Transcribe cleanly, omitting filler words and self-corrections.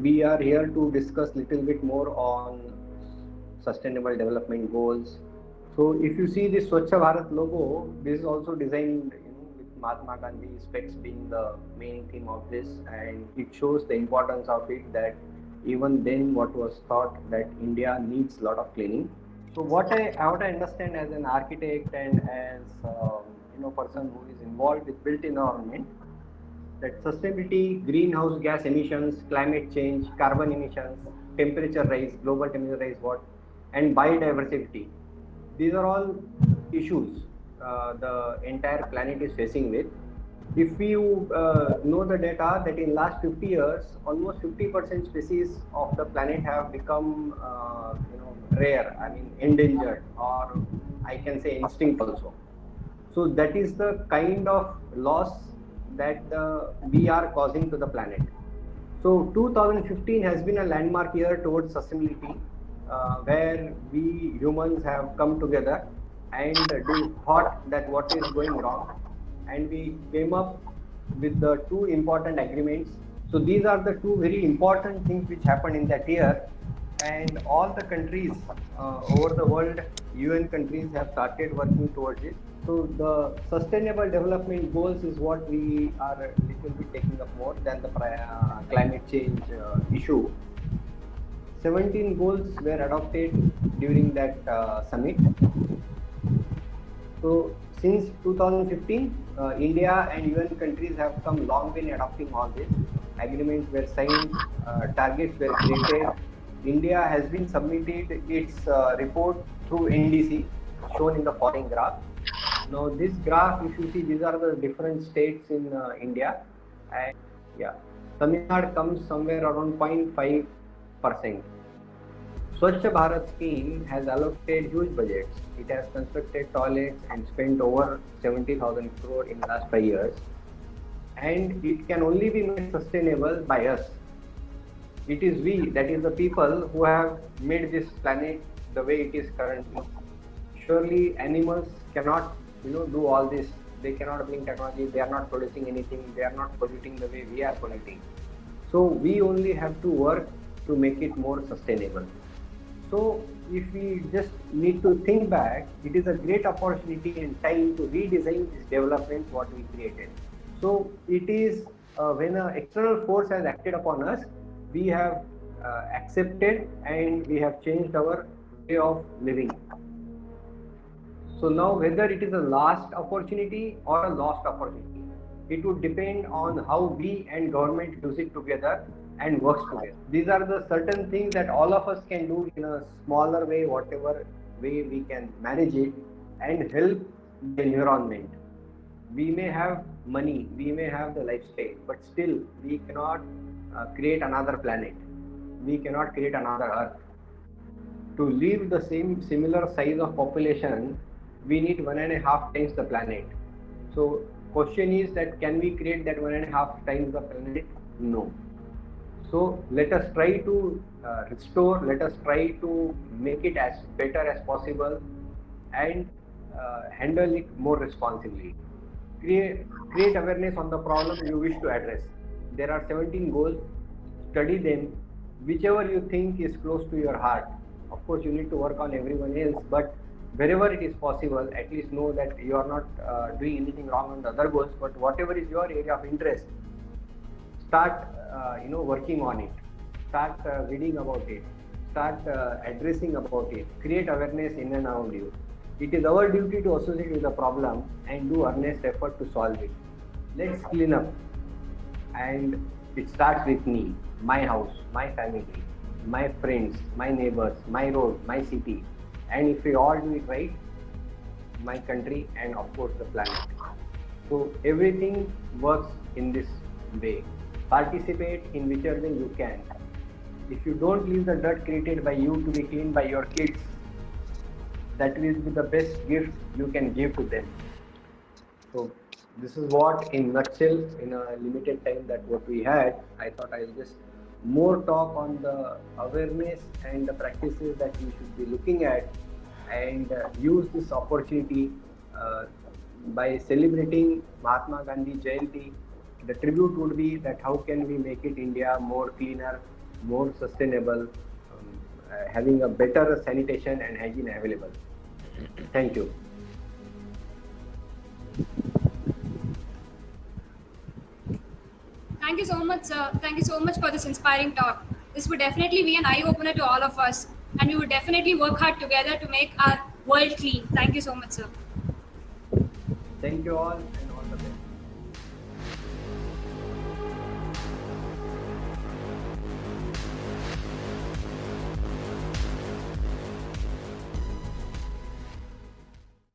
We are here to discuss little bit more on sustainable development goals. So if you see this Swachh Bharat logo, this is also designed with Mahatma Gandhi specs being the main theme of this, and it shows the importance of it, that even then what was thought that India needs a lot of cleaning. So what I understand as an architect and as person who is involved with built environment, that sustainability, greenhouse gas emissions, climate change, carbon emissions, temperature rise, global temperature rise, and biodiversity. These are all issues the entire planet is facing with. If you know the data that in last 50 years, almost 50% species of the planet have become rare, I mean endangered, or I can say extinct also. So that is the kind of loss that we are causing to the planet. So 2015 has been a landmark year towards sustainability, where we humans have come together and do thought that what is going wrong, and we came up with the two important agreements. So these are the two very important things which happened in that year, and all the countries over the world, UN countries have started working towards it. So the sustainable development goals is what we are a little bit taking up more than the climate change issue. 17 goals were adopted during that summit. So since 2015, India and UN countries have come long way in adopting all this. Agreements were signed, targets were created. India has been submitted its report through NDC, shown in the following graph. Now this graph, if you see, these are the different states in India, and yeah, Tamil Nadu comes somewhere around 0.5%. Swachh Bharat scheme has allocated huge budgets. It has constructed toilets and spent over 70,000 crore in the last 5 years. And it can only be made sustainable by us. It is we, that is the people, who have made this planet the way it is currently. Surely animals cannot, do all this. They cannot bring technology. They are not producing anything. They are not polluting the way we are polluting. So we only have to work to make it more sustainable. So if we just need to think back, it is a great opportunity and time to redesign this development what we created. So it is when an external force has acted upon us, we have accepted and we have changed our way of living. So now whether it is a last opportunity or a lost opportunity, it would depend on how we and government use it together and works together. These are the certain things that all of us can do in a smaller way, whatever way we can manage it, and help the environment. We may have money, we may have the lifestyle, but still we cannot create another planet. We cannot create another earth. To live the same similar size of population, we need 1.5 times the planet. So question is that can we create that 1.5 times the planet? No. So let us try to restore, let us try to make it as better as possible, and handle it more responsibly. Create awareness on the problem you wish to address. There are 17 goals, study them, whichever you think is close to your heart. Of course, you need to work on everyone else, but wherever it is possible, at least know that you are not doing anything wrong on the other goals, but whatever is your area of interest, start working on it, start reading about it, start addressing about it, create awareness in and around you. It is our duty to associate with the problem and do earnest effort to solve it. Let's clean up, and it starts with me, my house, my family, my friends, my neighbors, my road, my city, and if we all do it right, my country, and of course the planet. So everything works in this way. Participate in whichever way you can. If you don't leave the dirt created by you to be cleaned by your kids, that will be the best gift you can give to them. So this is what, in nutshell, in a limited time that what we had, I thought I'll just more talk on the awareness and the practices that we should be looking at, and use this opportunity by celebrating Mahatma Gandhi Jayanti. The tribute would be that how can we make it India more cleaner, more sustainable, having a better sanitation and hygiene available. Thank you. Thank you so much, sir. Thank you so much for this inspiring talk. This would definitely be an eye-opener to all of us, and we would definitely work hard together to make our world clean. Thank you so much, sir. Thank you all and all the best.